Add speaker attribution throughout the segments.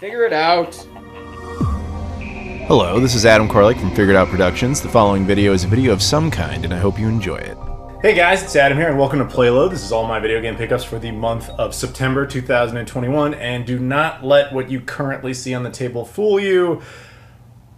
Speaker 1: Figure it out.
Speaker 2: Hello, this is Adam Koralik from Figured Out Productions. The following video is a video of some kind, and I hope you enjoy it.
Speaker 3: Hey guys, it's Adam here, and welcome to PlayLoad. This is all my video game pickups for the month of September 2021, and do not let what you currently see on the table fool you.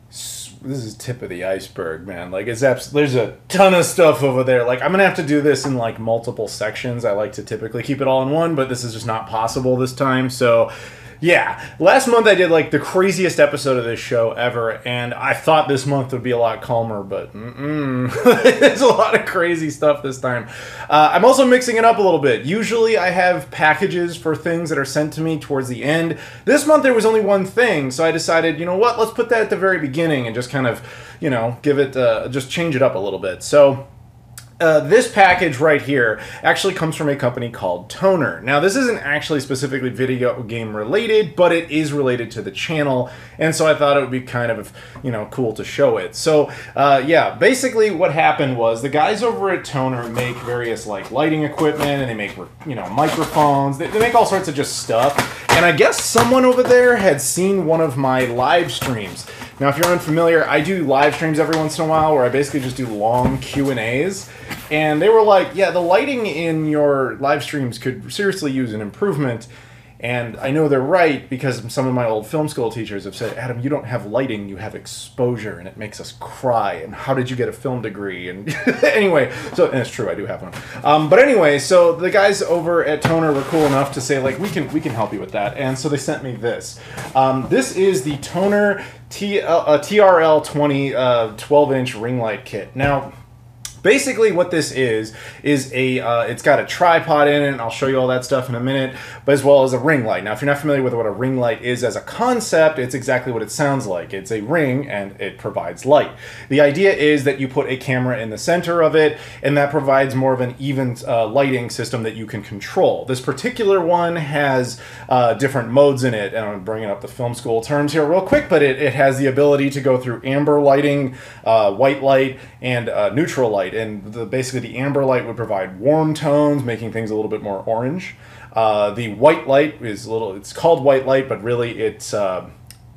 Speaker 3: This is tip of the iceberg, man. Like, there's a ton of stuff over there. Like, I'm gonna have to do this in like multiple sections. I like to typically keep it all in one, but this is just not possible this time, so yeah. Last month I did like the craziest episode of this show ever, and I thought this month would be a lot calmer, but there's a lot of crazy stuff this time. I'm also mixing it up a little bit. Usually I have packages for things that are sent to me towards the end. This month there was only one thing, so I decided, you know what, let's put that at the very beginning and just kind of, you know, give it, just change it up a little bit. So this package right here actually comes from a company called Tonor. Now, this isn't actually specifically video game related, but it is related to the channel, and so I thought it would be kind of, you know, cool to show it. So, yeah, basically what happened was the guys over at Tonor make various, like, lighting equipment, and they make, you know, microphones. They make all sorts of just stuff, and I guess someone over there had seen one of my live streams. Now, if you're unfamiliar, I do live streams every once in a while where I basically just do long Q&As. And they were like, yeah, the lighting in your live streams could seriously use an improvement. And I know they're right, because some of my old film school teachers have said, Adam, you don't have lighting, you have exposure, and it makes us cry. And how did you get a film degree? And anyway, so, and it's true, I do have one. But anyway, so the guys over at Tonor were cool enough to say, like, we can help you with that. And so they sent me this. This is the Tonor TRL20 12-inch ring light kit. Now, basically what this is a, it's got a tripod in it, and I'll show you all that stuff in a minute, but as well as a ring light. Now, if you're not familiar with what a ring light is as a concept, it's exactly what it sounds like. It's a ring, and it provides light. The idea is that you put a camera in the center of it, and that provides more of an even lighting system that you can control. This particular one has different modes in it, and I'm bringing up the film school terms here real quick, but it has the ability to go through amber lighting, white light, and neutral light. And basically the amber light would provide warm tones, making things a little bit more orange. The white light is it's called white light, but really it's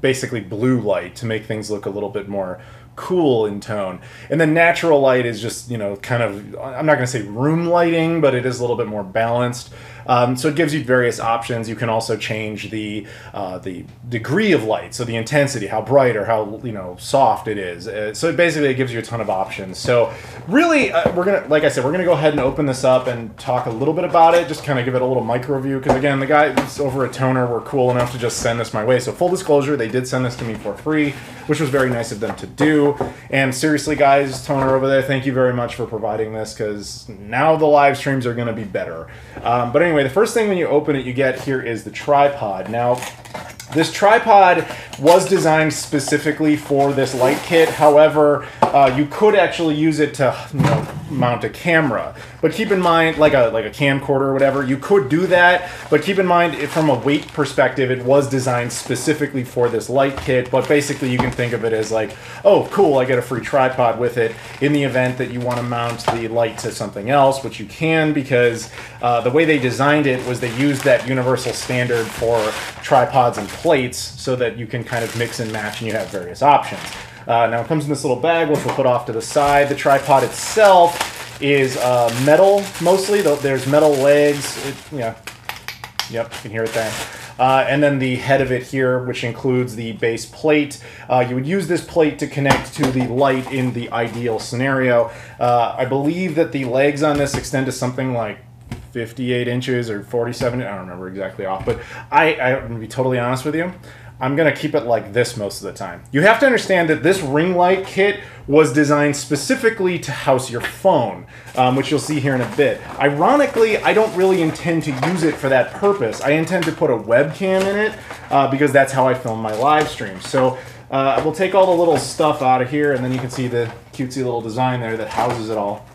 Speaker 3: basically blue light to make things look a little bit more cool in tone. And then natural light is just, you know, kind of, I'm not going to say room lighting, but it is a little bit more balanced. So it gives you various options. You can also change the degree of light, so the intensity, how bright or how, you know, soft it is. So basically it gives you a ton of options. So really, we're gonna, like I said, we're gonna go ahead and open this up and talk a little bit about it, just kind of give it a little micro review, because again, the guys over at Tonor were cool enough to just send this my way. So full disclosure, they did send this to me for free, which was very nice of them to do. And seriously, guys, Tonor over there, thank you very much for providing this, because now the live streams are gonna be better. But anyway, the first thing when you open it, you get here is the tripod. Now, this tripod was designed specifically for this light kit. However, you could actually use it to, you know, mount a camera. But keep in mind, like a camcorder or whatever, you could do that. But keep in mind, from a weight perspective, it was designed specifically for this light kit. But basically, you can think of it as like, oh, cool, I get a free tripod with it in the event that you want to mount the light to something else, which you can, because the way they designed it was they used that universal standard for tripods and plates, so that you can kind of mix and match and you have various options. Now it comes in this little bag, which we'll put off to the side. The tripod itself is metal, mostly. There's metal legs. Yep, you can hear it there. And then the head of it here, which includes the base plate. You would use this plate to connect to the light in the ideal scenario. I believe that the legs on this extend to something like 58 inches or 47, I don't remember exactly off, but I'm going to be totally honest with you, I'm going to keep it like this most of the time. You have to understand that this ring light kit was designed specifically to house your phone, which you'll see here in a bit. Ironically, I don't really intend to use it for that purpose. I intend to put a webcam in it, because that's how I film my live streams. So we'll take all the little stuff out of here, and then you can see the cutesy little design there that houses it all.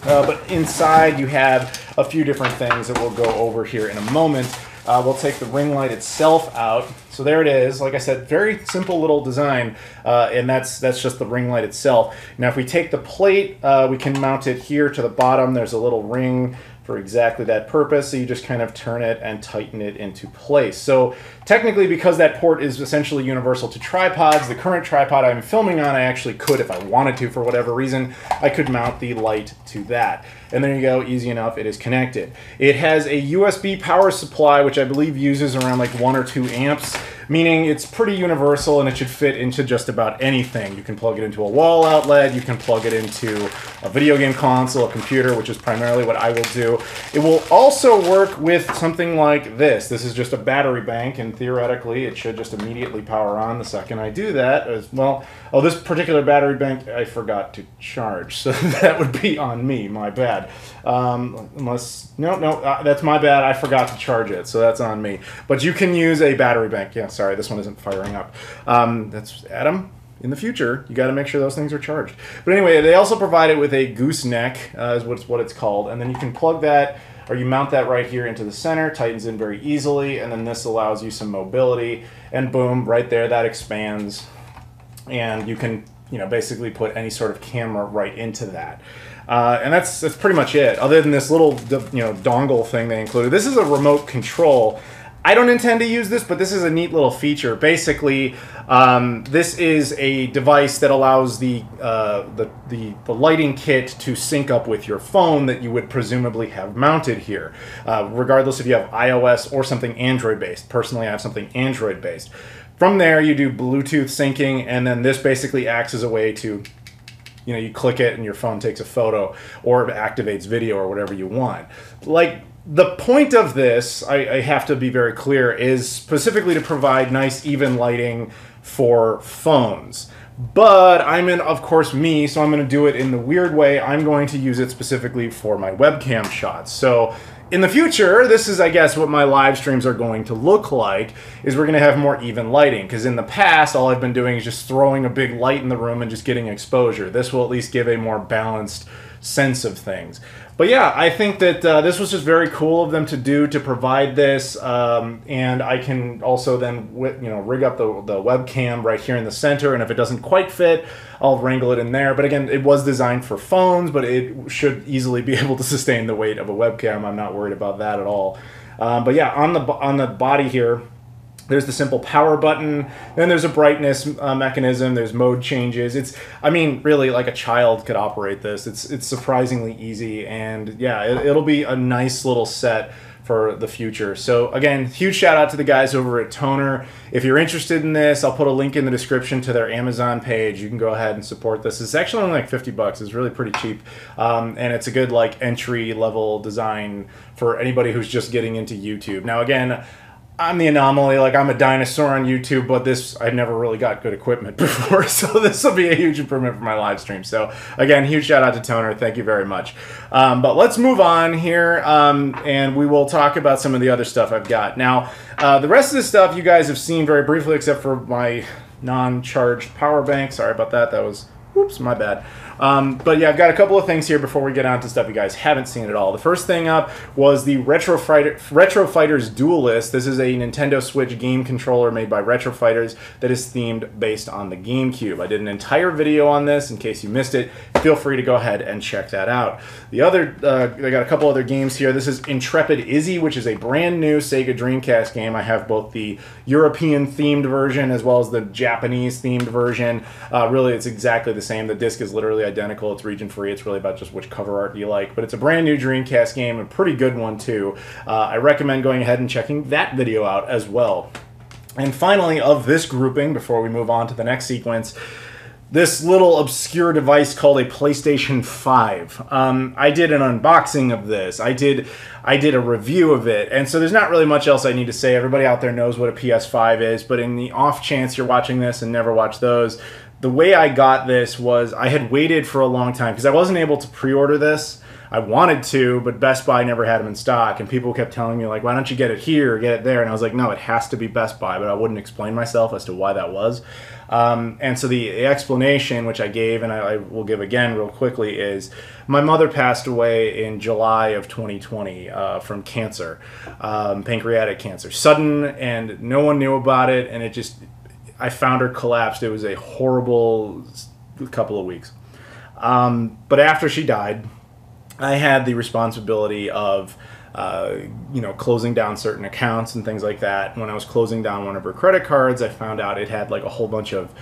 Speaker 3: But inside you have a few different things that we'll go over here in a moment. We'll take the ring light itself out. So there it is. Like I said, very simple little design, and that's just the ring light itself. Now if we take the plate, we can mount it here to the bottom. There's a little ring for exactly that purpose. So you just kind of turn it and tighten it into place. So technically, because that port is essentially universal to tripods, the current tripod I'm filming on, I actually could, if I wanted to, for whatever reason, I could mount the light to that. And there you go, easy enough, it is connected. It has a USB power supply, which I believe uses around like 1 or 2 amps, meaning it's pretty universal and it should fit into just about anything. You can plug it into a wall outlet, you can plug it into a video game console, a computer, which is primarily what I will do. It will also work with something like this. This is just a battery bank, and theoretically it should just immediately power on the second I do that as well. Oh, this particular battery bank I forgot to charge, so that would be on me, my bad. Unless, no, that's my bad, I forgot to charge it, so that's on me. But you can use a battery bank. Yeah, sorry, this one isn't firing up. That's Adam. In the future, you got to make sure those things are charged. But anyway, they also provide it with a gooseneck, is what it's called, and then you can plug that, or you mount that right here into the center, tightens in very easily, and then this allows you some mobility, and boom, right there, that expands, and you can, basically put any sort of camera right into that. And that's pretty much it. Other than this little, dongle thing they included. This is a remote control. I don't intend to use this, but this is a neat little feature. Basically, this is a device that allows the lighting kit to sync up with your phone that you would presumably have mounted here, regardless if you have iOS or something Android-based. Personally, I have something Android-based. From there, you do Bluetooth syncing, and then this basically acts as a way to, you click it and your phone takes a photo, or it activates video or whatever you want. The point of this, I have to be very clear, is specifically to provide nice, even lighting for phones. But I'm of course, me, so I'm going to do it in the weird way. I'm going to use it specifically for my webcam shots. So in the future, this is, I guess, what my live streams are going to look like, is we're going to have more even lighting. Because in the past, all I've been doing is just throwing a big light in the room and just getting exposure. This will at least give a more balanced sense of things. But yeah, I think that this was just very cool of them to do, to provide this, and I can also then rig up the webcam right here in the center, and if it doesn't quite fit, I'll wrangle it in there. But again, it was designed for phones, but it should easily be able to sustain the weight of a webcam. I'm not worried about that at all. But yeah, on the body here, there's the simple power button, then there's a brightness mechanism, there's mode changes. Really, like a child could operate this. It's surprisingly easy, and yeah, it'll be a nice little set for the future. So again, huge shout out to the guys over at Tonor. If you're interested in this, I'll put a link in the description to their Amazon page. You can go ahead and support this. It's actually only like $50. It's really pretty cheap, and it's a good entry level design for anybody who's just getting into YouTube. Now again, I'm the anomaly, I'm a dinosaur on YouTube, but I've never really got good equipment before, so this will be a huge improvement for my live stream. So again, huge shout out to Tonor, thank you very much. But let's move on here, and we will talk about some of the other stuff I've got. Now, the rest of the stuff you guys have seen very briefly, except for my non-charged power bank. Sorry about that, that was, whoops, my bad. But yeah, I've got a couple of things here before we get on to stuff you guys haven't seen at all. The first thing up was the Retro Fighters Duelist. This is a Nintendo Switch game controller made by Retro Fighters that is themed based on the GameCube. I did an entire video on this. In case you missed it, feel free to go ahead and check that out. The other, I got a couple other games here. This is Intrepid Izzy, which is a brand new Sega Dreamcast game. I have both the European themed version as well as the Japanese themed version. Really, it's exactly the same. The disc is literally identical. It's region free. It's really about just which cover art you like. But it's a brand new Dreamcast game, a pretty good one too. I recommend going ahead and checking that video out as well. And finally, of this grouping, before we move on to the next sequence, this little obscure device called a PlayStation 5. I did an unboxing of this. I did a review of it, and so there's not really much else I need to say. Everybody out there knows what a PS5 is, but in the off chance you're watching this and never watched those, the way I got this was I had waited for a long time because I wasn't able to pre-order this. I wanted to, but Best Buy never had them in stock, and people kept telling me, why don't you get it here or get it there? And I was like, no, it has to be Best Buy, but I wouldn't explain myself as to why that was. And so the explanation, which I gave, and I will give again real quickly, is my mother passed away in July of 2020 from cancer, pancreatic cancer. Sudden, and no one knew about it, and I found her collapsed. It was a horrible couple of weeks. But after she died, I had the responsibility of, closing down certain accounts and things like that. When I was closing down one of her credit cards, I found out it had like a whole bunch of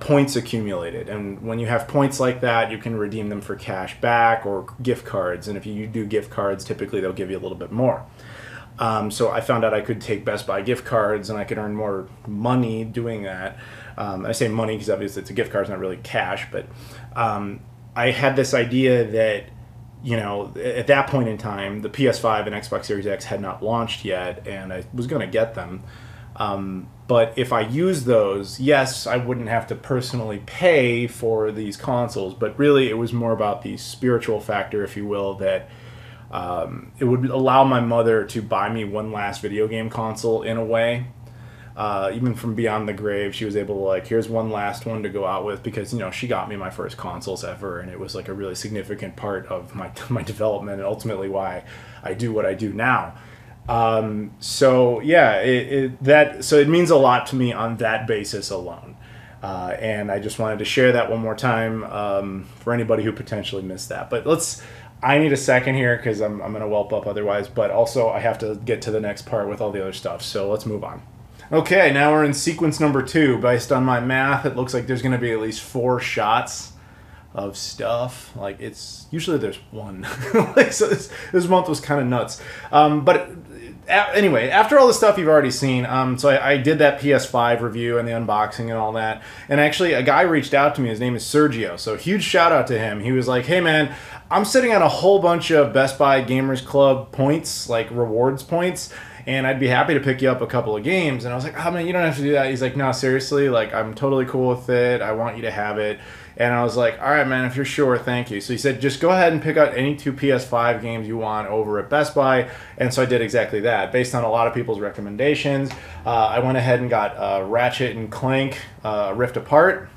Speaker 3: points accumulated. And when you have points like that, you can redeem them for cash back or gift cards. And if you do gift cards, typically they'll give you a little bit more. So I found out I could take Best Buy gift cards and I could earn more money doing that. I say money because obviously it's a gift card, it's not really cash, but I had this idea that, at that point in time, the PS5 and Xbox Series X had not launched yet, and I was going to get them. But if I use those, yes, I wouldn't have to personally pay for these consoles, but really it was more about the spiritual factor, if you will, that it would allow my mother to buy me one last video game console in a way. Even from beyond the grave, she was able to, like, here's one last one to go out with, because, she got me my first consoles ever, and it was like a really significant part of my development and ultimately why I do what I do now. So yeah, it means a lot to me on that basis alone. And I just wanted to share that one more time for anybody who potentially missed that. But I need a second here because I'm going to whelp up otherwise, but also I have to get to the next part with all the other stuff. So let's move on. Okay, now we're in sequence number 2. Based on my math, it looks like there's going to be at least 4 shots of stuff. Like, it's usually there's one. So this month was kind of nuts. But anyway, after all the stuff you've already seen, so I did that PS5 review and the unboxing and all that. And actually, a guy reached out to me. His name is Sergio. So huge shout out to him. He was like, "Hey man, I'm sitting on a whole bunch of Best Buy Gamers Club points, like rewards points, and I'd be happy to pick you up a couple of games." And I was like, "Oh man, you don't have to do that." He's like, "No, seriously, like, I'm totally cool with it. I want you to have it." And I was like, "All right, man, if you're sure, thank you." So he said, "Just go ahead and pick out any 2 PS5 games you want over at Best Buy." And so I did exactly that. Based on a lot of people's recommendations, I went ahead and got Ratchet and Clank Rift Apart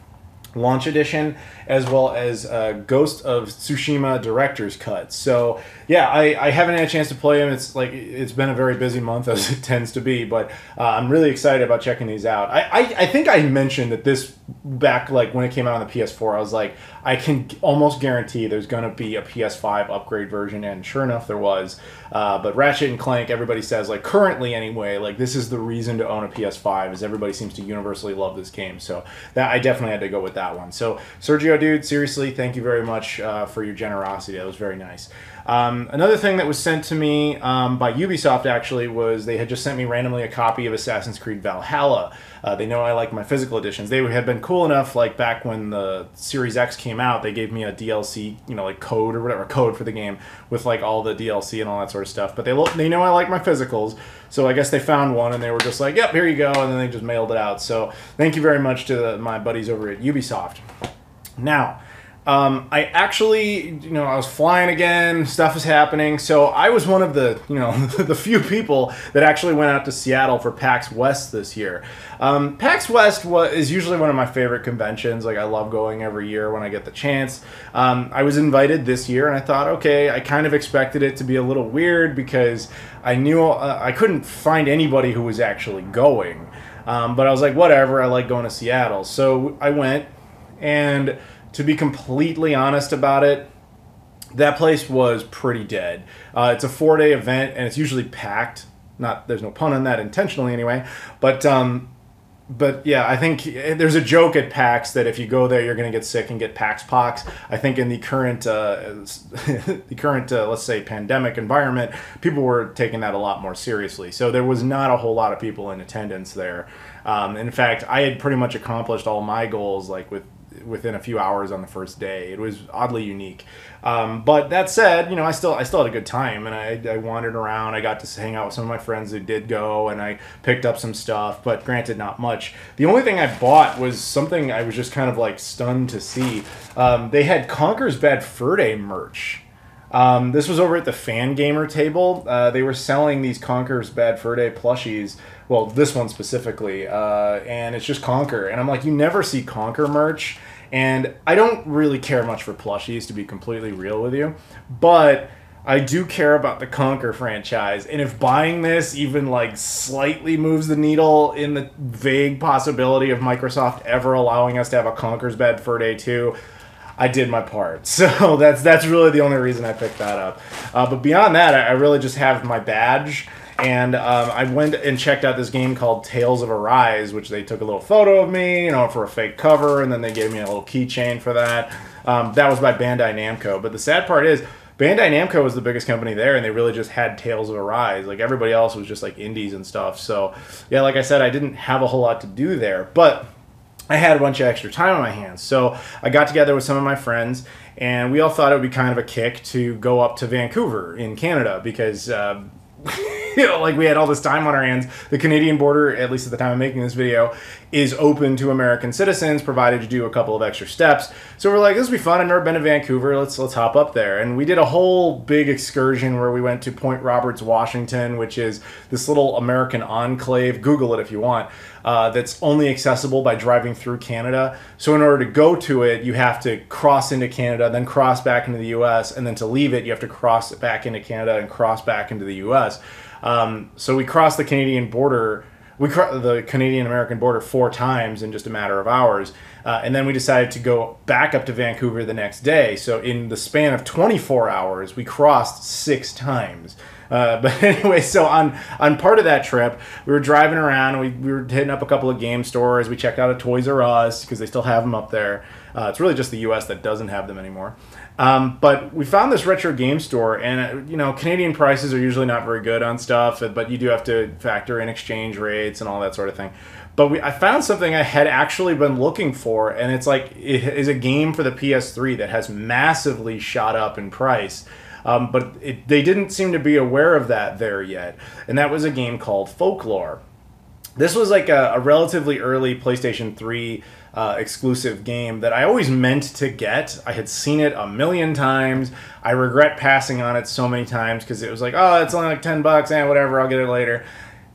Speaker 3: Launch Edition, as well as Ghost of Tsushima Director's Cut. So yeah, I haven't had a chance to play them. It's been a very busy month, as it tends to be, but I'm really excited about checking these out. I think I mentioned that this back, like, when it came out on the PS4, I was like, I can almost guarantee there's going to be a PS5 upgrade version, and sure enough there was. But Ratchet and Clank, everybody says, like, currently anyway, like, this is the reason to own a PS5, is everybody seems to universally love this game. So that I definitely had to go with that one. So Sergio, dude, seriously, thank you very much for your generosity. That was very nice. Another thing that was sent to me by Ubisoft, actually, was they had just sent me randomly a copy of Assassin's Creed Valhalla. They know I like my physical editions. They had been cool enough, like, back when the Series X came out, they gave me a DLC, like, code or whatever, code for the game with, like, all the DLC and all that sort of stuff. But they know I like my physicals, so I guess they found one and they were just like, "Yep, here you go," and then they just mailed it out. So thank you very much to my buddies over at Ubisoft. Now, I actually, I was flying again, stuff was happening, so I was one of the, the few people that actually went out to Seattle for PAX West this year. PAX West is usually one of my favorite conventions. Like, I love going every year when I get the chance. I was invited this year, and I thought, okay, I kind of expected it to be a little weird because I knew I couldn't find anybody who was actually going. But I was like, whatever, I like going to Seattle. So I went, and to be completely honest about it, that place was pretty dead. It's a 4-day event, and it's usually packed. There's no pun on that intentionally anyway. But yeah, I think there's a joke at PAX that if you go there, you're going to get sick and get PAX pox. I think in the current, let's say, pandemic environment, people were taking that a lot more seriously. So there was not a whole lot of people in attendance there. In fact, I had pretty much accomplished all my goals, like, within a few hours on the first day. It was oddly unique. But that said, I still had a good time, and I wandered around. I got to hang out with some of my friends who did go, and I picked up some stuff, but granted, not much. The only thing I bought was something I was just kind of, like, stunned to see. They had Conker's Bad Fur Day merch. This was over at the Fan Gamer table. They were selling these Conker's Bad Fur Day plushies. Well, this one specifically, and it's just Conker. And I'm like, you never see Conker merch. And I don't really care much for plushies, to be completely real with you. But I do care about the Conker franchise. And if buying this even, like, slightly moves the needle in the vague possibility of Microsoft ever allowing us to have a Conker's Bad Fur Day 2, I did my part. So that's really the only reason I picked that up. But beyond that, I really just have my badge. And I went and checked out this game called Tales of Arise, which they took a little photo of me, you know, for a fake cover, and then they gave me a little keychain for that. That was by Bandai Namco. But the sad part is, Bandai Namco was the biggest company there, and they really just had Tales of Arise. Like, everybody else was just, like, indies and stuff. So, yeah, like I said, I didn't have a whole lot to do there. But I had a bunch of extra time on my hands. So I got together with some of my friends, and we all thought it would be kind of a kick to go up to Vancouver in Canada because... you know, like we had all this time on our hands. The Canadian border, at least at the time of making this video, is open to American citizens, provided you do a couple of extra steps. So we're like, this will be fun. I've never been to Vancouver. Let's hop up there. And we did a whole big excursion where we went to Point Roberts, Washington, which is this little American enclave. Google it if you want. That's only accessible by driving through Canada. So in order to go to it, you have to cross into Canada, then cross back into the U.S., and then to leave it, you have to cross back into Canada and cross back into the U.S. So we crossed the Canadian border, the Canadian-American border 4 times in just a matter of hours. And then we decided to go back up to Vancouver the next day. So in the span of 24 hours, we crossed 6 times. But anyway, so on part of that trip, we were driving around, and we were hitting up a couple of game stores. We checked out a Toys R Us because they still have them up there. It's really just the U.S. that doesn't have them anymore. But we found this retro game store, and you know, Canadian prices are usually not very good on stuff, but you do have to factor in exchange rates and all that sort of thing. But I found something I had actually been looking for, and it's like, it is a game for the PS3 that has massively shot up in price. But they didn't seem to be aware of that there yet. And that was a game called Folklore. This was like a relatively early PlayStation 3 exclusive game that I always meant to get. I had seen it a million times. I regret passing on it so many times because it was like, oh, it's only like $10, and whatever, I'll get it later.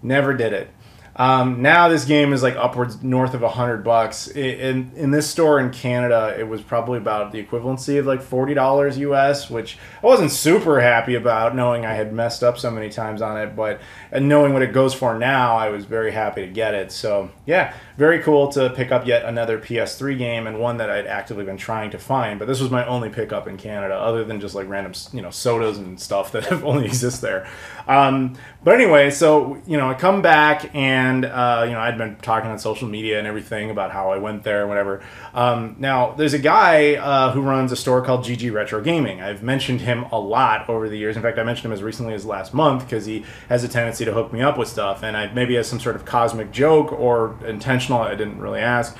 Speaker 3: Never did it. Now this game is like upwards north of $100. In this store in Canada, it was probably about the equivalency of like $40 US, which I wasn't super happy about, knowing I had messed up so many times on it, but knowing what it goes for now, I was very happy to get it. So yeah, very cool to pick up yet another PS3 game, and one that I'd actively been trying to find, but this was my only pickup in Canada, other than just like random, you know, sodas and stuff that only exist there. But anyway, so, you know, I come back, and, you know, I'd been talking on social media and everything about how I went there and whatever. Now, there's a guy who runs a store called GG Retro Gaming. I've mentioned him a lot over the years. In fact, I mentioned him as recently as last month because he has a tendency to hook me up with stuff, and maybe as some sort of cosmic joke or intentional, I didn't really ask.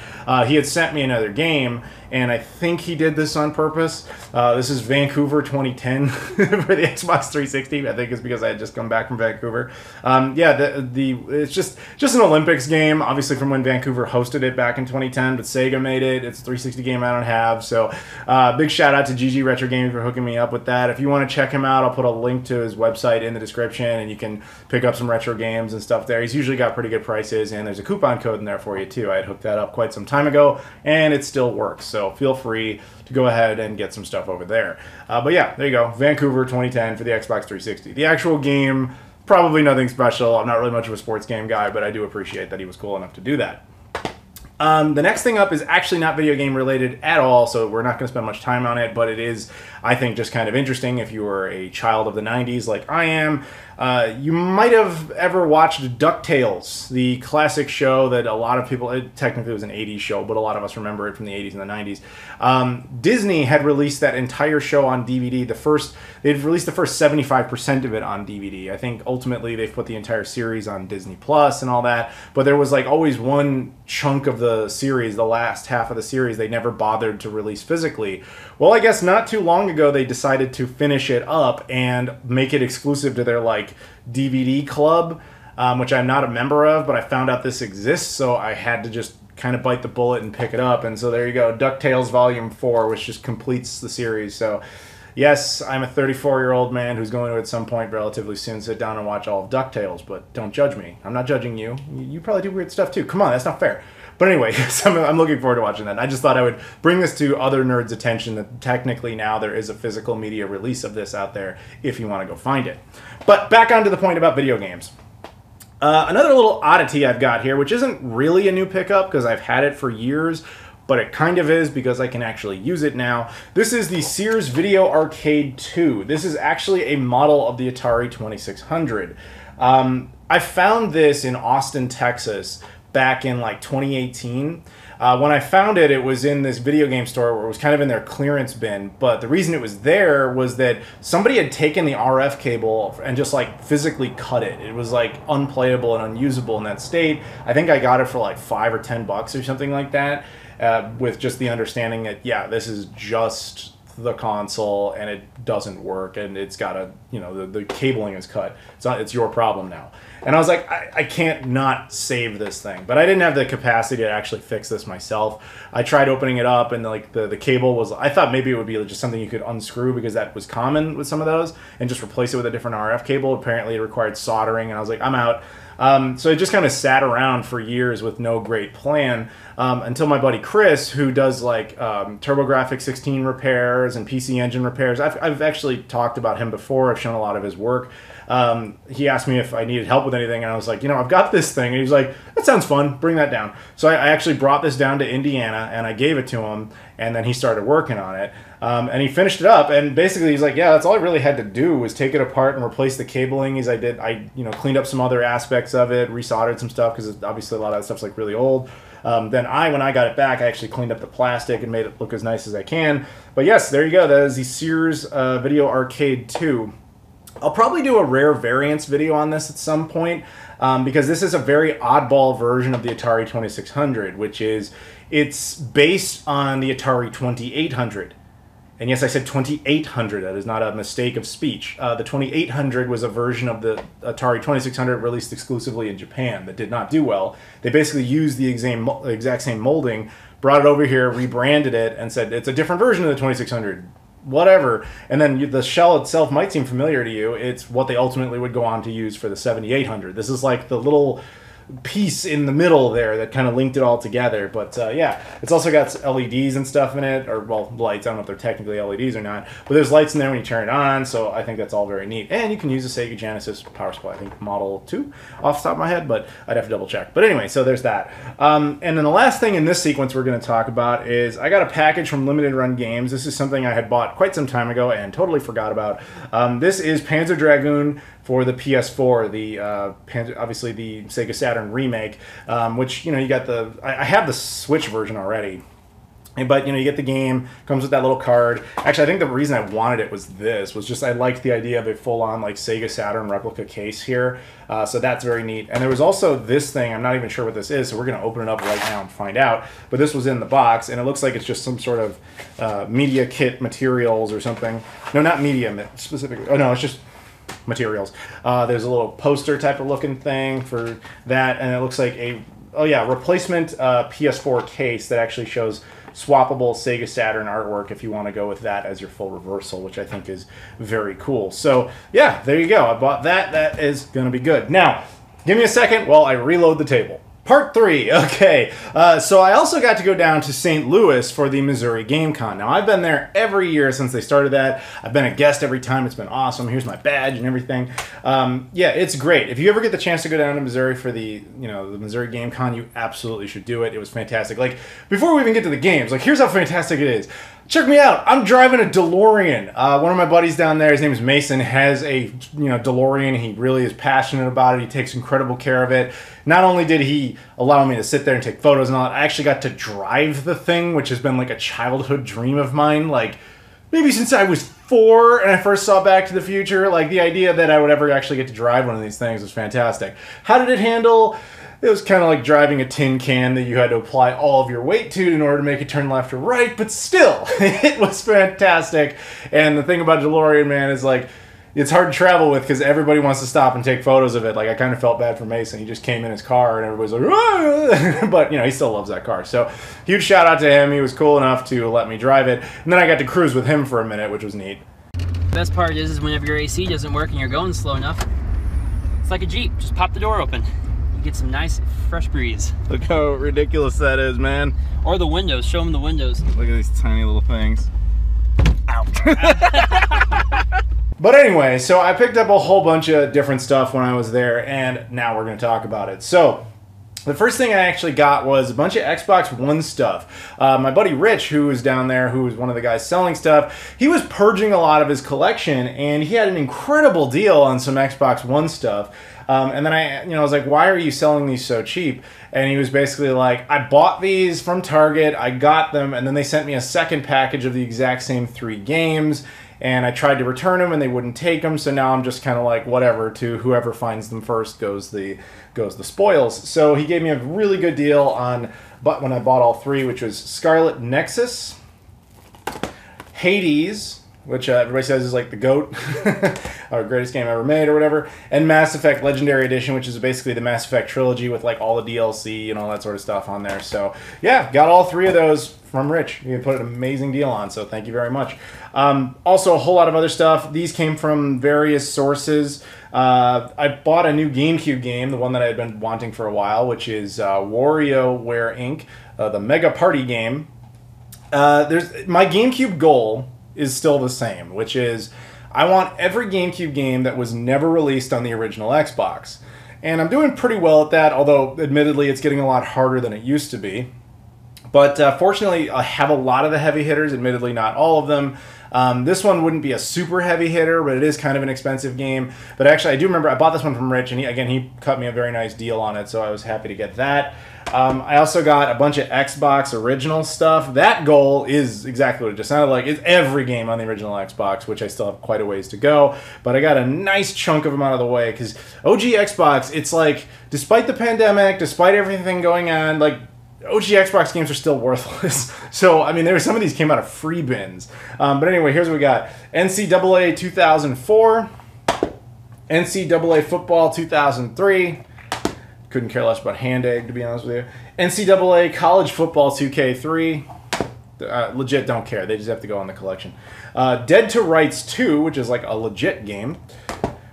Speaker 3: He had sent me another game, and I think he did this on purpose. This is Vancouver 2010 for the Xbox 360. I think it's because I had just come back from Vancouver. Yeah, it's just an Olympics game, obviously from when Vancouver hosted it back in 2010, but Sega made it. It's a 360 game I don't have, so big shout out to GG Retro Gaming for hooking me up with that. If you want to check him out, I'll put a link to his website in the description, and you can pick up some retro games and stuff there. He's usually got pretty good prices, and there's a coupon code in there for you too. I had hooked that up quite some time ago, and it still works, so feel free to go ahead and get some stuff over there. But yeah, there you go, Vancouver 2010 for the Xbox 360. The actual game, probably nothing special. I'm not really much of a sports game guy, but I do appreciate that he was cool enough to do that. The next thing up is actually not video game related at all, so we're not going to spend much time on it, but it is, I think, just kind of interesting if you were a child of the 90s like I am. You might have ever watched DuckTales, the classic show that a lot of people, it technically was an 80s show, but a lot of us remember it from the 80s and the 90s. Disney had released that entire show on DVD. They'd released the first 75% of it on DVD. I think ultimately they've put the entire series on Disney Plus and all that, but there was like always one chunk of the series, the last half of the series, they never bothered to release physically. Well, I guess not too long ago they decided to finish it up and make it exclusive to their like DVD club, which I'm not a member of, but I found out this exists, so I had to just kind of bite the bullet and pick it up. And so there you go, DuckTales Volume 4, which just completes the series. So yes, I'm a 34-year-old man who's going to at some point relatively soon sit down and watch all of DuckTales, but don't judge me. I'm not judging you. You probably do weird stuff too. Come on, that's not fair. But anyway, so I'm looking forward to watching that. I just thought I would bring this to other nerds' attention that technically now there is a physical media release of this out there if you want to go find it. But back onto the point about video games. Another little oddity I've got here, which isn't really a new pickup because I've had it for years, but it kind of is because I can actually use it now. This is the Sears Video Arcade 2. This is actually a model of the Atari 2600. I found this in Austin, Texas back in like 2018. When I found it, it was in this video game store where it was kind of in their clearance bin. But the reason it was there was that somebody had taken the RF cable and just like physically cut it. It was like unplayable and unusable in that state. I think I got it for like $5 or $10 or something like that, with just the understanding that, yeah, this is just the console and it doesn't work and it's got a, you know, the cabling is cut. It's your problem now. And I was like, I can't not save this thing. But I didn't have the capacity to actually fix this myself. I tried opening it up and like the cable was, I thought maybe it would be just something you could unscrew because that was common with some of those and just replace it with a different RF cable. Apparently it required soldering and I was like, I'm out. So it just kind of sat around for years with no great plan until my buddy Chris, who does like TurboGrafx 16 repairs and PC Engine repairs. I've actually talked about him before. I've shown a lot of his work. He asked me if I needed help with anything, and I was like, you know, I've got this thing. And he was like, that sounds fun. Bring that down. So I actually brought this down to Indiana, and I gave it to him, and then he started working on it. And he finished it up, and basically he's like, yeah, that's all I really had to do was take it apart and replace the cabling. I you know, cleaned up some other aspects of it, resoldered some stuff, because obviously a lot of that stuff's like really old. Then when I got it back, I actually cleaned up the plastic and made it look as nice as I can. But yes, there you go. That is the Sears Video Arcade 2. I'll probably do a rare variants video on this at some point because this is a very oddball version of the Atari 2600, which is, it's based on the Atari 2800. And yes, I said 2800. That is not a mistake of speech. The 2800 was a version of the Atari 2600 released exclusively in Japan that did not do well. They basically used the exact same molding, brought it over here, rebranded it, and said it's a different version of the 2600. Whatever. And then the shell itself might seem familiar to you. It's what they ultimately would go on to use for the 7800. This is like the little piece in the middle there that kind of linked it all together. But yeah, it's also got LEDs and stuff in it, or well, lights. I don't know if they're technically LEDs or not, but there's lights in there when you turn it on, so I think that's all very neat. And you can use a Sega Genesis power supply, I think Model 2 off the top of my head, but I'd have to double check. But anyway, so there's that. And then the last thing in this sequence we're going to talk about is I got a package from Limited Run Games. This is something I had bought quite some time ago and totally forgot about. This is Panzer Dragoon for the PS4, obviously the Sega Saturn remake, which, you know, you got I have the Switch version already, but, you know, you get the game, comes with that little card. Actually, I think the reason I wanted it was just I liked the idea of a full-on, like, Sega Saturn replica case here, so that's very neat. And there was also this thing, I'm not even sure what this is, so we're going to open it up right now and find out, but this was in the box, and it looks like it's just some sort of media kit materials or something. No, not media specifically. Oh, no, it's just materials. There's a little poster type of looking thing for that, and it looks like replacement PS4 case that actually shows swappable Sega Saturn artwork if you want to go with that as your full reversal, which I think is very cool. So yeah, there you go. I bought that. That is going to be good. Now, give me a second while I reload the table. Part 3, okay. So I also got to go down to St. Louis for the Missouri Gamecon. Now, I've been there every year since they started that. I've been a guest every time. It's been awesome. Here's my badge and everything. Yeah, it's great. If you ever get the chance to go down to Missouri for the Missouri Gamecon, you absolutely should do it. It was fantastic. Like, before we even get to the games, like, here's how fantastic it is. Check me out. I'm driving a DeLorean. One of my buddies down there, his name is Mason, has a DeLorean. He really is passionate about it. He takes incredible care of it. Not only did he allow me to sit there and take photos and all that, I actually got to drive the thing, which has been like a childhood dream of mine. Like, maybe since I was 4 and I first saw Back to the Future. Like, the idea that I would ever actually get to drive one of these things was fantastic. How did it handle? It was kind of like driving a tin can that you had to apply all of your weight to in order to make it turn left or right, but still, it was fantastic. And the thing about DeLorean, man, is like, it's hard to travel with because everybody wants to stop and take photos of it. Like, I kind of felt bad for Mason. He just came in his car and everybody's like, ah! But, he still loves that car. So, huge shout out to him. He was cool enough to let me drive it. And then I got to cruise with him for a minute, which was neat.
Speaker 1: The best part is whenever your AC doesn't work and you're going slow enough, it's like a Jeep. Just pop the door open. Get some nice fresh breeze.
Speaker 3: Look how ridiculous that is, man.
Speaker 1: Or the windows. Show them the windows.
Speaker 3: Look at these tiny little things. Ouch. But anyway, so I picked up a whole bunch of different stuff when I was there, and now we're going to talk about it. So, The first thing I actually got was a bunch of Xbox One stuff. My buddy Rich, who was down there, who was one of the guys selling stuff, he was purging a lot of his collection, and he had an incredible deal on some Xbox One stuff. And then I was like, why are you selling these so cheap? And he was basically like, I bought these from Target, I got them, and then they sent me a second package of the exact same 3 games, and I tried to return them and they wouldn't take them, so now I'm just kind of like, whatever, to whoever finds them first goes the spoils. So he gave me a really good deal on, but when I bought all 3, which was Scarlet Nexus, Hades, which everybody says is like the GOAT, or greatest game ever made or whatever, and Mass Effect Legendary Edition, which is basically the Mass Effect trilogy with like all the DLC and all that sort of stuff on there. So yeah, got all 3 of those from Rich. He put an amazing deal on, so thank you very much. Also a whole lot of other stuff. These came from various sources. I bought a new GameCube game, the one that I had been wanting for a while, which is WarioWare Inc., the Mega Party game. My GameCube goal is still the same, which is I want every GameCube game that was never released on the original Xbox. And I'm doing pretty well at that, although admittedly it's getting a lot harder than it used to be. But fortunately, I have a lot of the heavy hitters, admittedly not all of them. This one wouldn't be a super heavy hitter, but it is kind of an expensive game. But actually, I do remember I bought this one from Rich, and he cut me a very nice deal on it, so I was happy to get that. I also got a bunch of Xbox original stuff. That goal is exactly what it just sounded like. It's every game on the original Xbox, which I still have quite a ways to go. But I got a nice chunk of them out of the way, because OG Xbox, it's like, despite the pandemic, despite everything going on, like, OG Xbox games are still worthless. So, I mean, some of these came out of free bins. But anyway, here's what we got. NCAA 2004, NCAA Football 2003, couldn't care less about Hand Egg, to be honest with you. NCAA College Football 2K3, legit don't care. They just have to go on the collection. Dead to Rights 2, which is like a legit game.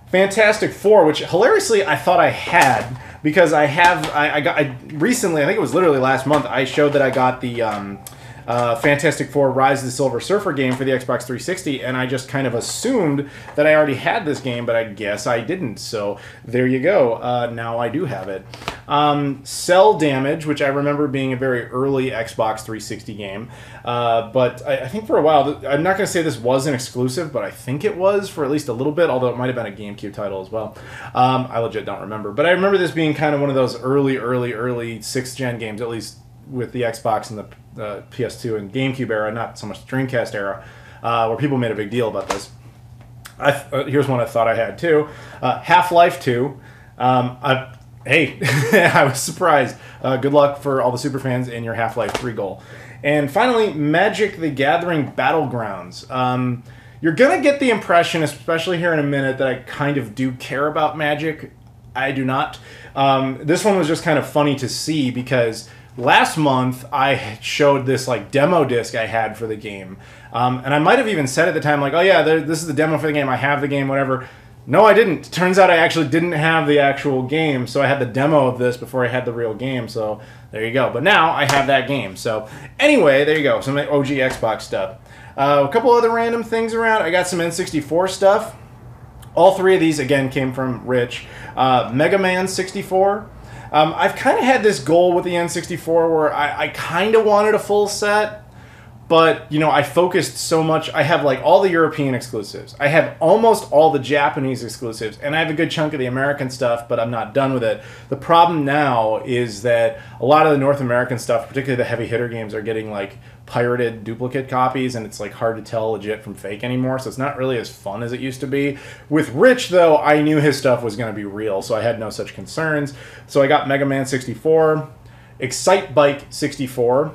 Speaker 3: Fantastic Four, which hilariously I thought I had, because I recently, I think it was literally last month, I showed that I got the Fantastic Four Rise of the Silver Surfer game for the Xbox 360, and I just kind of assumed that I already had this game, but I guess I didn't, so there you go. Now I do have it. Cell Damage, which I remember being a very early Xbox 360 game, but I think for a while, I'm not going to say this was an exclusive, but I think it was for at least a little bit, although it might have been a GameCube title as well. I legit don't remember, but I remember this being kind of one of those early 6th gen games, at least with the Xbox and the PS2 and GameCube era, not so much the Dreamcast era, where people made a big deal about this. Here's one I thought I had too. Half-Life 2. Hey, I was surprised. Good luck for all the superfans in your Half-Life 3 goal. And finally, Magic the Gathering Battlegrounds. You're going to get the impression, especially here in a minute, that I kind of do care about Magic. I do not. This one was just kind of funny to see, because last month I showed this like demo disc I had for the game. And I might have even said at the time, like, oh yeah, this is the demo for the game, I have the game, whatever. No, I didn't. Turns out I actually didn't have the actual game, so I had the demo of this before I had the real game, so there you go. But now I have that game. So anyway, there you go, some OG Xbox stuff. A couple other random things around. I got some N64 stuff. All 3 of these, again, came from Rich. Mega Man 64. I've kind of had this goal with the N64 where I kind of wanted a full set, but, you know, I focused so much. I have, like, all the European exclusives. I have almost all the Japanese exclusives, and I have a good chunk of the American stuff, but I'm not done with it. The problem now is that a lot of the North American stuff, particularly the heavy hitter games, are getting, like, pirated duplicate copies, and it's, like, hard to tell legit from fake anymore, so it's not really as fun as it used to be. With Rich, though, I knew his stuff was going to be real, so I had no such concerns. So I got Mega Man 64, Excite Bike 64,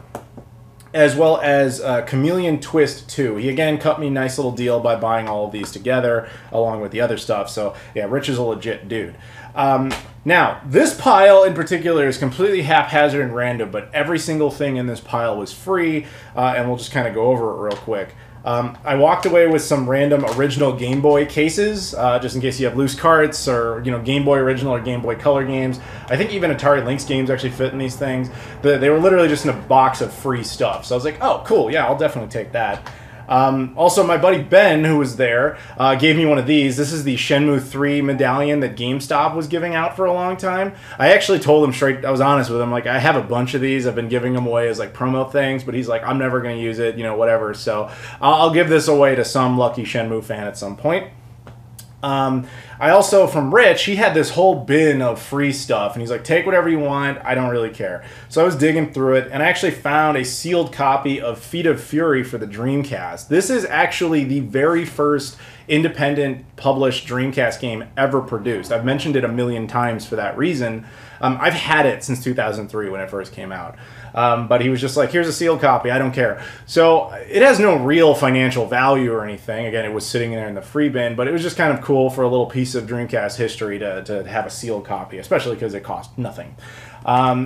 Speaker 3: as well as Chameleon Twist 2. He again cut me a nice little deal by buying all of these together along with the other stuff. So yeah, Rich is a legit dude. Now, this pile in particular is completely haphazard and random, but every single thing in this pile was free, and we'll just kind of go over it real quick. I walked away with some random original Game Boy cases, just in case you have loose carts or, you know, Game Boy Original or Game Boy Color games. I think even Atari Lynx games actually fit in these things. They were literally just in a box of free stuff. So I was like, oh, cool, yeah, I'll definitely take that. Also, my buddy Ben, who was there, gave me one of these. This is the Shenmue 3 medallion that GameStop was giving out for a long time. I actually told him straight, I was honest with him, like, I have a bunch of these. I've been giving them away as, like, promo things, but he's like, I'm never going to use it, you know, whatever. So I'll give this away to some lucky Shenmue fan at some point. I also, from Rich, he had this whole bin of free stuff, and he's like, take whatever you want, I don't really care. So I was digging through it, and I actually found a sealed copy of Feet of Fury for the Dreamcast. This is actually the very first independent published Dreamcast game ever produced. I've mentioned it a million times for that reason. I've had it since 2003 when it first came out. But he was just like, here's a sealed copy, I don't care. So it has no real financial value or anything. Again, it was sitting there in the free bin, but it was just kind of cool for a little piece of Dreamcast history to have a sealed copy, especially because it cost nothing.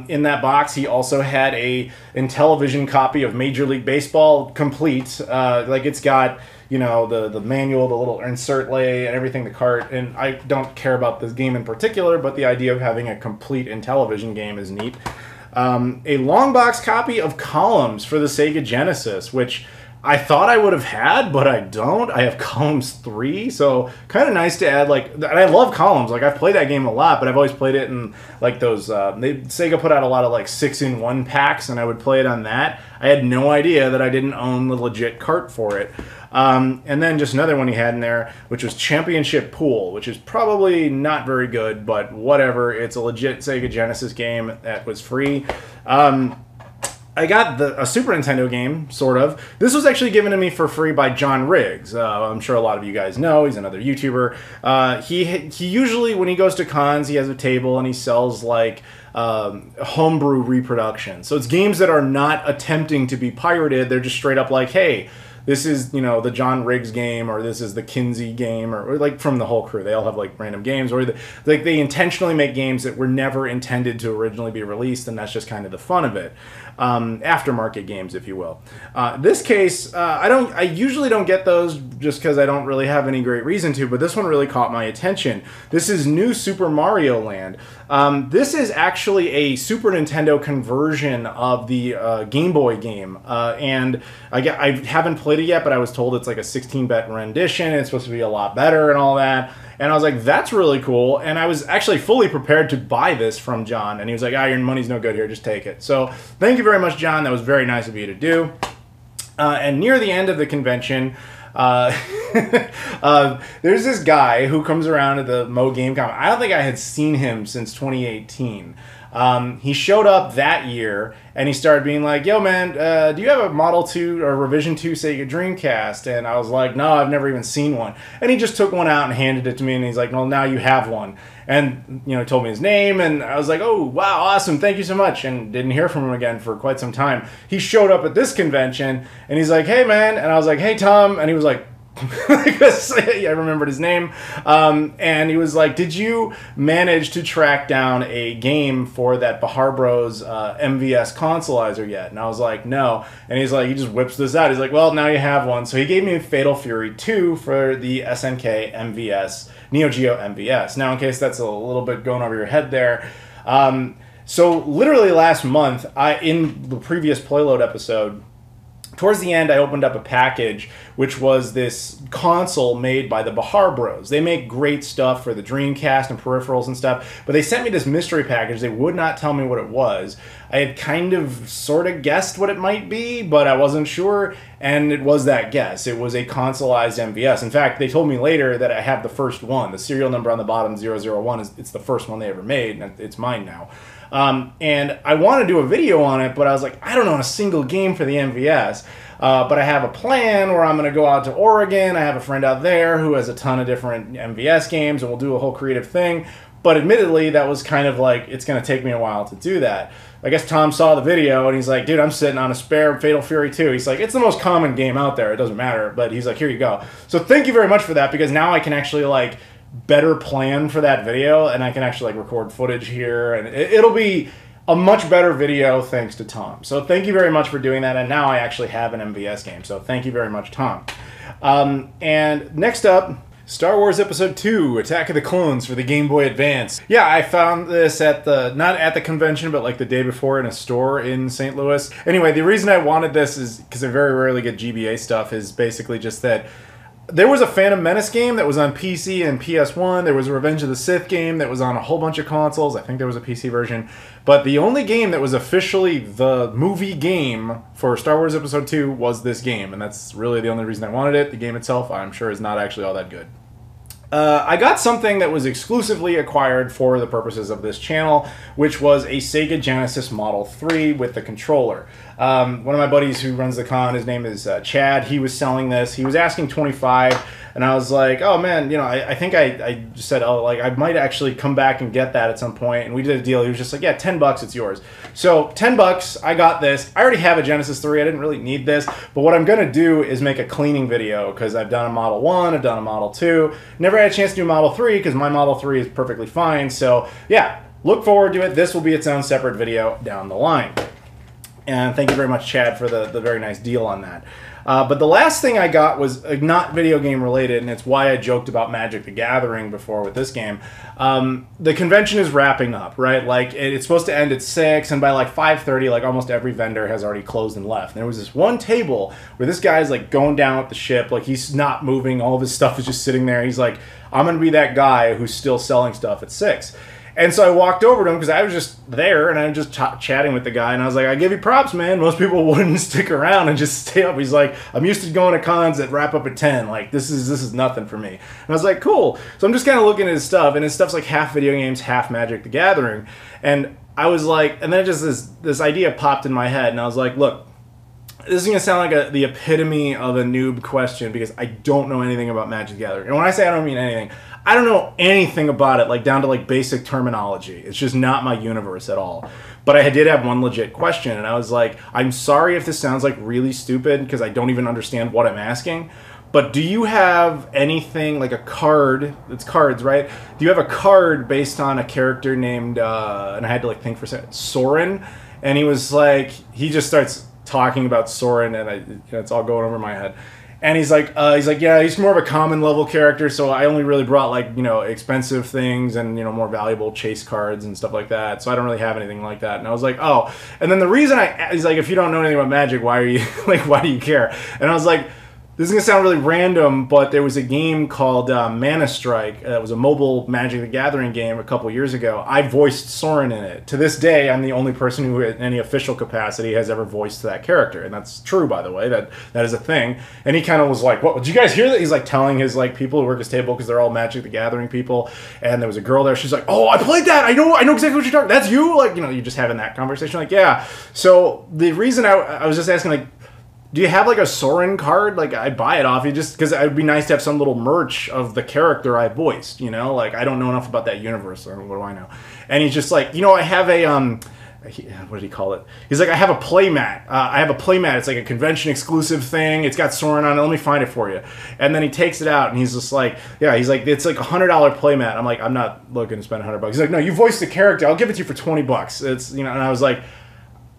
Speaker 3: In that box, he also had a Intellivision copy of Major League Baseball complete. Like, it's got, you know, the manual, the little insert lay, and everything, the cart. And I don't care about this game in particular, but the idea of having a complete Intellivision game is neat. A long box copy of Columns for the Sega Genesis, which I thought I would have had, but I don't. I have Columns 3, so kind of nice to add, like, and I love Columns. Like, I've played that game a lot, but I've always played it in, like, those, Sega put out a lot of, like, 6-in-1 packs, and I would play it on that. I had no idea that I didn't own the legit cart for it. And then just another one he had in there, which was Championship Pool, which is probably not very good, but whatever. It's a legit Sega Genesis game that was free. I got a Super Nintendo game, sort of. This was actually given to me for free by John Riggs. I'm sure a lot of you guys know. He's another YouTuber. He usually, when he goes to cons, he has a table and he sells, like, homebrew reproductions. So it's games that are not attempting to be pirated. They're just straight up like, hey, this is, you know, the John Riggs game, or this is the Kinsey game, or like from the whole crew. They all have, like, random games, or like they intentionally make games that were never intended to originally be released, and that's just kind of the fun of it. Aftermarket games, if you will. This case, I usually don't get those just because I don't really have any great reason to, but this one really caught my attention. This is New Super Mario Land. This is actually a Super Nintendo conversion of the Game Boy game, and I haven't played it yet, but I was told it's like a 16-bit rendition, it's supposed to be a lot better and all that. And I was like, that's really cool. And I was actually fully prepared to buy this from John. And he was like, your money's no good here, just take it. So thank you very much, John. That was very nice of you to do. And near the end of the convention, there's this guy who comes around at the Mo Gamecom. I don't think I had seen him since 2018. He showed up that year, and he started being like, yo, man, do you have a Model 2 or Revision 2 Sega Dreamcast? And I was like, no, I've never even seen one. And he just took one out and handed it to me, and he's like, well, now you have one. And, you know, told me his name, and I was like, oh, wow, awesome, thank you so much, and didn't hear from him again for quite some time. He showed up at this convention, and he's like, hey, man, and I was like, hey, Tom, and he was like, I remembered his name, and he was like, did you manage to track down a game for that Bahar Bros MVS consolizer yet? And I was like, no. And he's like, he just whips this out. He's like, well, now you have one. So he gave me Fatal Fury 2 for the SNK MVS, Neo Geo MVS. Now, in case that's a little bit going over your head there, so literally last month, in the previous PlayLoad episode, towards the end, I opened up a package, which was this console made by the Bahar Bros. They make great stuff for the Dreamcast and peripherals and stuff, but they sent me this mystery package. They would not tell me what it was. I had kind of sort of guessed what it might be, but I wasn't sure, and it was that guess. It was a consoleized MVS. In fact, they told me later that I have the first one. The serial number on the bottom, 001, it's the first one they ever made, and it's mine now. And I want to do a video on it, but I was like, I don't know a single game for the MVS. But I have a plan where I'm going to go out to Oregon. I have a friend out there who has a ton of different MVS games, and we'll do a whole creative thing. But admittedly, that was kind of like, it's going to take me a while to do that. I guess Tom saw the video, and he's like, dude, I'm sitting on a spare Fatal Fury 2. He's like, it's the most common game out there. It doesn't matter. But he's like, here you go. So thank you very much for that, because now I can actually, like, better plan for that video, and I can actually, like, record footage here, and it'll be a much better video thanks to Tom. So thank you very much for doing that, and now I actually have an MVS game. So thank you very much, Tom. And next up, Star Wars Episode 2, Attack of the Clones for the Game Boy Advance. Yeah, I found this at the, not at the convention, but like the day before in a store in St. Louis. Anyway, the reason I wanted this is because I very rarely get GBA stuff, is basically just that there was a Phantom Menace game that was on PC and PS1. There was a Revenge of the Sith game that was on a whole bunch of consoles. I think there was a PC version. But the only game that was officially the movie game for Star Wars Episode 2 was this game. And that's really the only reason I wanted it. The game itself, I'm sure, is not actually all that good. I got something that was exclusively acquired for the purposes of this channel, which was a Sega Genesis Model 3 with the controller. One of my buddies who runs the con, his name is Chad, he was selling this. He was asking $25, and I was like, oh man, you know, I think I just said, oh, like, I might actually come back and get that at some point, and we did a deal. He was just like, yeah, $10, it's yours. So, $10, I got this. I already have a Genesis 3, I didn't really need this, but what I'm gonna do is make a cleaning video, because I've done a Model 1, I've done a Model 2, never had a chance to do Model 3, because my Model 3 is perfectly fine, so yeah, look forward to it. This will be its own separate video down the line. And thank you very much, Chad, for the very nice deal on that. But the last thing I got was not video game related, and it's why I joked about Magic the Gathering before with this game. The convention is wrapping up, right? Like, it's supposed to end at 6, and by like 5:30, like almost every vendor has already closed and left. And there was this one table where this guy's like going down with the ship, like he's not moving, all of his stuff is just sitting there. He's like, I'm gonna be that guy who's still selling stuff at 6. And so I walked over to him because I was just there and I was just chatting with the guy, and I was like, I give you props, man. Most people wouldn't stick around and just stay up. He's like, I'm used to going to cons that wrap up at 10. Like, this is nothing for me. And I was like, cool. So I'm just kind of looking at his stuff, and his stuff's like half video games, half Magic the Gathering. And I was like, and then just this idea popped in my head, and I was like, look, this is going to sound like the epitome of a noob question because I don't know anything about Magic the Gathering. And when I say I don't mean anything, I don't know anything about it, like down to like basic terminology. It's just not my universe at all. But I did have one legit question, and I was like, I'm sorry if this sounds like really stupid because I don't even understand what I'm asking. But do you have anything like a card? It's cards, right? Do you have a card based on a character named, and I had to like think for a second, Soren? And he was like, he just starts talking about Soren, and it's all going over my head. And he's like, yeah, he's more of a common level character, so I only really brought like, you know, expensive things and, you know, more valuable chase cards and stuff like that. So I don't really have anything like that. And I was like, oh. And then the reason he's like, if you don't know anything about Magic, why are you like, why do you care? And I was like, this is gonna sound really random, but there was a game called Mana Strike. It was a mobile Magic the Gathering game a couple years ago. I voiced Soren in it. To this day, I'm the only person who, in any official capacity, has ever voiced that character, and that's true, by the way. That is a thing. And he kind of was like, "What? Did you guys hear that?" He's like telling his like people who work his table because they're all Magic the Gathering people. And there was a girl there. She's like, "Oh, I played that. I know exactly what you're talking. That's you." Like, you know, you're just having that conversation. Like, yeah. So the reason I was just asking, like, do you have like a Soren card? Like, I'd buy it off you just because it would be nice to have some little merch of the character I voiced, you know? Like, I don't know enough about that universe, or what do I know? And he's just like, you know, I have a, what did he call it? He's like, I have a Playmat. I have a Playmat. It's like a convention exclusive thing. It's got Soren on it. Let me find it for you. And then he takes it out and he's just like, yeah, he's like, it's like a $100 Playmat. I'm like, I'm not looking to spend $100. He's like, no, you voiced the character. I'll give it to you for $20. It's, you know, and I was like,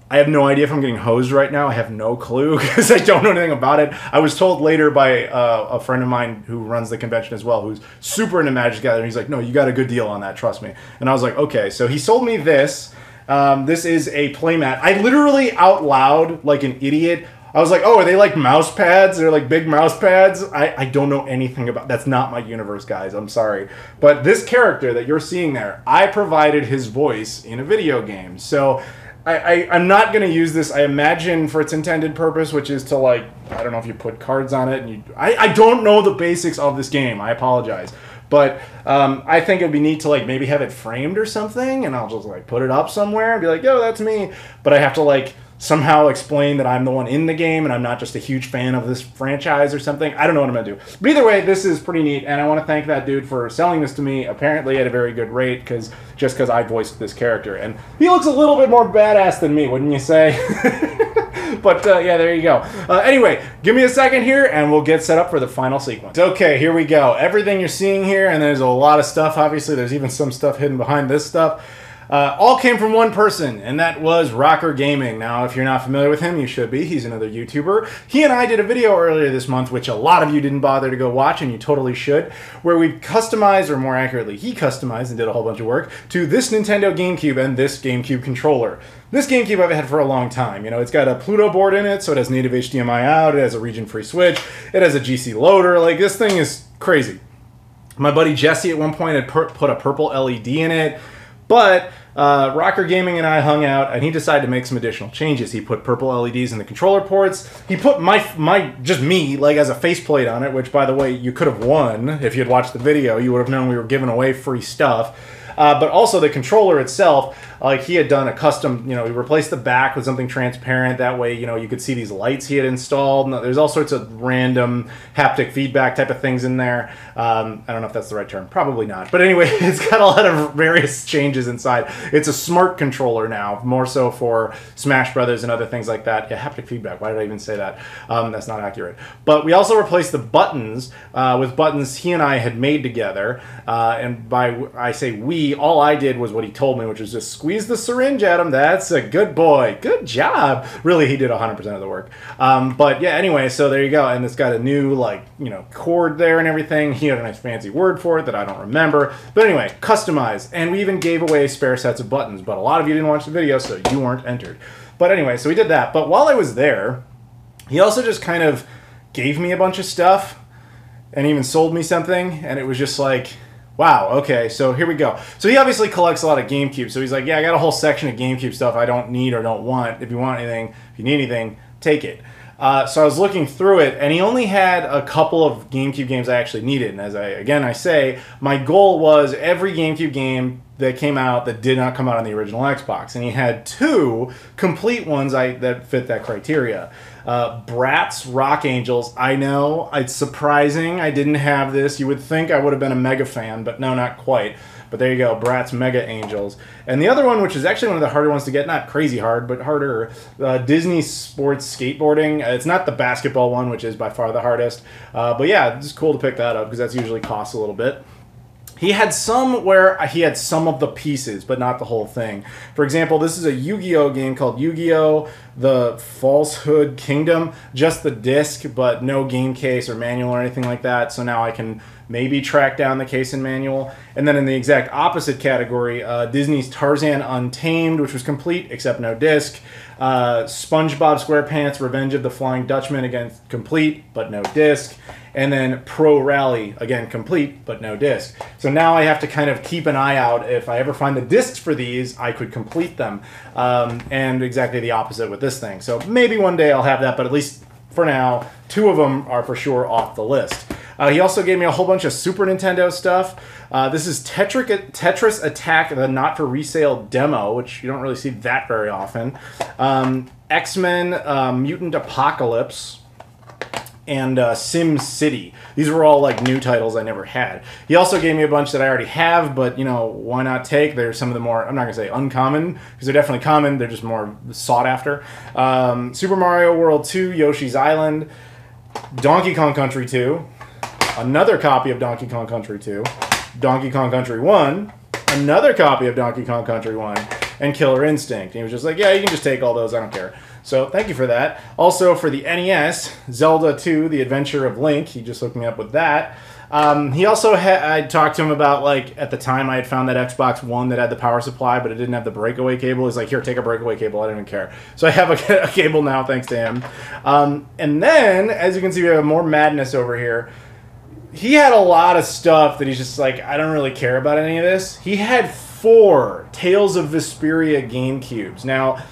Speaker 3: I have no idea if I'm getting hosed right now. I have no clue because I don't know anything about it. I was told later by a friend of mine who runs the convention as well, who's super into Magic the Gathering. He's like, no, you got a good deal on that, trust me. And I was like, okay. So he sold me this. This is a Playmat. I literally out loud, like an idiot, I was like, oh, are they like mouse pads? They're like big mouse pads? I don't know anything about. That's not my universe, guys. I'm sorry. But this character that you're seeing there, I provided his voice in a video game. So I'm not going to use this, I imagine, for its intended purpose, which is to, like, I don't know if you put cards on it. And I don't know the basics of this game. I apologize. But I think it'd be neat to, like, maybe have it framed or something, and I'll just, like, put it up somewhere and be like, yo, that's me. But I have to, like, somehow explain that I'm the one in the game and I'm not just a huge fan of this franchise or something. I don't know what I'm going to do. But either way, this is pretty neat, and I want to thank that dude for selling this to me, apparently at a very good rate, just because I voiced this character. And he looks a little bit more badass than me, wouldn't you say? But yeah, there you go. Anyway, give me a second here and we'll get set up for the final sequence. Okay, here we go. Everything you're seeing here, and there's a lot of stuff, obviously. There's even some stuff hidden behind this stuff. All came from one person, and that was Rocker Gaming. Now, if you're not familiar with him, you should be. He's another YouTuber. He and I did a video earlier this month, which a lot of you didn't bother to go watch, and you totally should, where we customized, or more accurately, he customized and did a whole bunch of work, to this Nintendo GameCube and this GameCube controller. This GameCube I've had for a long time. You know, it's got a Pluto board in it, so it has native HDMI out, it has a region-free switch, it has a GC loader. Like, this thing is crazy. My buddy Jesse at one point had put a purple LED in it, but Rocker Gaming and I hung out, and he decided to make some additional changes. He put purple LEDs in the controller ports. He put just me, like, as a faceplate on it, which, by the way, you could have won if you had watched the video. You would have known we were giving away free stuff. But also the controller itself, like, he had done a custom, you know, he replaced the back with something transparent. That way, you know, you could see these lights he had installed. There's all sorts of random haptic feedback type of things in there. I don't know if that's the right term. Probably not. But anyway, it's got a lot of various changes inside. It's a smart controller now, more so for Smash Brothers and other things like that. Yeah, haptic feedback. Why did I even say that? That's not accurate. But we also replaced the buttons with buttons he and I had made together. And by I say we, all I did was what he told me, which was just squeeze the syringe at him. That's a good boy. Good job. Really, he did 100% of the work. But yeah, anyway, so there you go. And it's got a new, like, you know, cord there and everything. He had a nice fancy word for it that I don't remember. But anyway, customized. And we even gave away spare sets of buttons. But a lot of you didn't watch the video, so you weren't entered. But anyway, so we did that. But while I was there, he also just kind of gave me a bunch of stuff and even sold me something. And it was just like, wow, okay, so here we go. So he obviously collects a lot of GameCube, so he's like, yeah, I got a whole section of GameCube stuff I don't need or don't want. If you want anything, if you need anything, take it. So I was looking through it, and he only had a couple of GameCube games I actually needed. And as I say, my goal was every GameCube game that came out that did not come out on the original Xbox. And he had two complete ones that fit that criteria. Bratz Rock Angels. I know, it's surprising I didn't have this. You would think I would have been a mega fan, but no, not quite. But there you go, Bratz Mega Angels. And the other one, which is actually one of the harder ones to get, not crazy hard, but harder, Disney Sports Skateboarding. It's not the basketball one, which is by far the hardest. But yeah, it's cool to pick that up because that's usually costs a little bit. He had some where he had some of the pieces, but not the whole thing. For example, this is a Yu-Gi-Oh game called Yu-Gi-Oh! The Falsehood Kingdom. Just the disc, but no game case or manual or anything like that. So now I can maybe track down the case and manual. And then in the exact opposite category, Disney's Tarzan Untamed, which was complete except no disc. SpongeBob SquarePants Revenge of the Flying Dutchman, again complete but no disc. And then Pro Rally, again complete but no disc. So now I have to kind of keep an eye out. If I ever find the discs for these, I could complete them. And exactly the opposite with this thing. So maybe one day I'll have that, but at least for now, two of them are for sure off the list. He also gave me a whole bunch of Super Nintendo stuff. This is Tetris Attack, the not-for-resale demo, which you don't really see that very often. X-Men Mutant Apocalypse, and Sim City. These were all like new titles I never had. He also gave me a bunch that I already have, but you know, why not take? They're some of the more, I'm not going to say uncommon, because they're definitely common, they're just more sought after. Super Mario World 2, Yoshi's Island, Donkey Kong Country 2, another copy of Donkey Kong Country 2, Donkey Kong Country 1, another copy of Donkey Kong Country 1, and Killer Instinct. And he was just like, yeah, you can just take all those, I don't care. So thank you for that. Also for the NES, Zelda 2, The Adventure of Link. He just hooked me up with that. He also I talked to him about, like, at the time I had found that Xbox One that had the power supply, but it didn't have the breakaway cable. He's like, here, take a breakaway cable. I don't even care. So I have a cable now, thanks to him. And then, as you can see, we have more madness over here. He had a lot of stuff that he's just like, I don't really care about any of this. He had 4 Tales of Vesperia GameCubes. Now,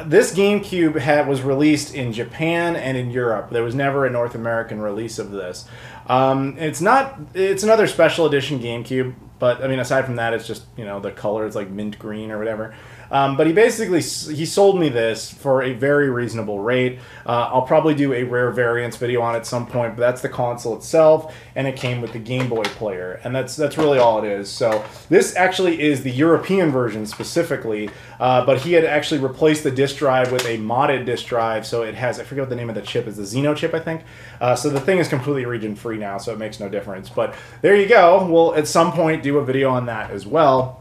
Speaker 3: this GameCube was released in Japan and in Europe. There was never a North American release of this. It's another special edition GameCube, but I mean, aside from that, it's just, you know, the color is like mint green or whatever. But he sold me this for a very reasonable rate. I'll probably do a rare variants video on it at some point, but that's the console itself, and it came with the Game Boy player, and that's really all it is. So this actually is the European version specifically, but he had actually replaced the disk drive with a modded disk drive, so it has, I forget what the name of the chip is, the Xeno chip, I think. So the thing is completely region-free now, so it makes no difference. But there you go. We'll at some point do a video on that as well.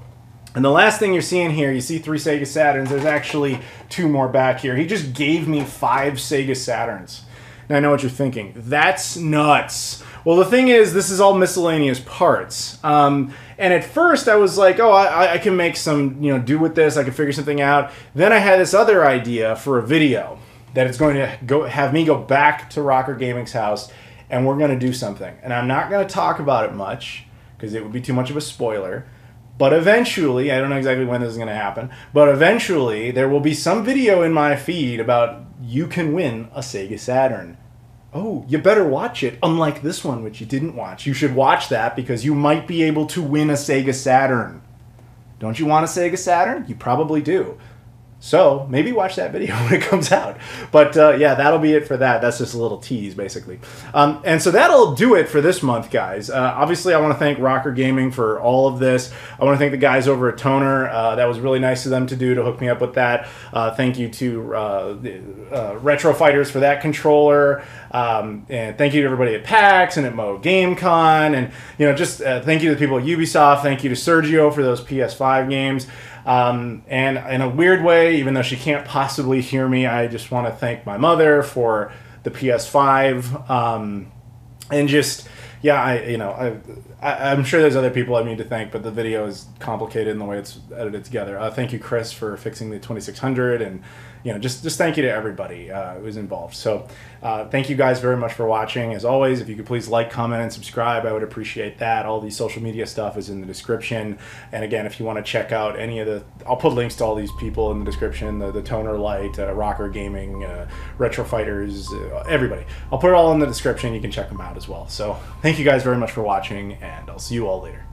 Speaker 3: And the last thing you're seeing here, you see 3 Sega Saturns. There's actually 2 more back here. He just gave me 5 Sega Saturns. Now I know what you're thinking. That's nuts. Well, the thing is, this is all miscellaneous parts. And at first I was like, oh, I can make some, do with this. I can figure something out. Then I had this other idea for a video that it's going to have me go back to Rocker Gaming's house, and we're going to do something. And I'm not going to talk about it much because it would be too much of a spoiler. But eventually, I don't know exactly when this is going to happen, but eventually there will be some video in my feed about you can win a Sega Saturn. Oh, you better watch it, unlike this one, which you didn't watch. You should watch that because you might be able to win a Sega Saturn. Don't you want a Sega Saturn? You probably do. So maybe watch that video when it comes out. But yeah, that'll be it for that. That's just a little tease, basically. And so that'll do it for this month, guys. Obviously, I want to thank Rocker Gaming for all of this. I want to thank the guys over at Tonor. That was really nice of them to do, to hook me up with that. Thank you to Retro Fighters for that controller. And thank you to everybody at PAX and at Gamecon. And, just thank you to the people at Ubisoft. Thank you to Sergio for those PS5 games. And in a weird way, even though she can't possibly hear me, I just want to thank my mother for the PS5. And just, yeah, I'm sure there's other people I need to thank, but the video is complicated in the way it's edited together. Thank you, Chris, for fixing the 2600, and just thank you to everybody who was involved. So thank you guys very much for watching. As always, if you could please like, comment, and subscribe, I would appreciate that. All the social media stuff is in the description. And again, if you want to check out any of the, I'll put links to all these people in the description, the Tonor Light, Rocker Gaming, Retro Fighters, everybody. I'll put it all in the description. You can check them out as well. So thank you guys very much for watching, and I'll see you all later.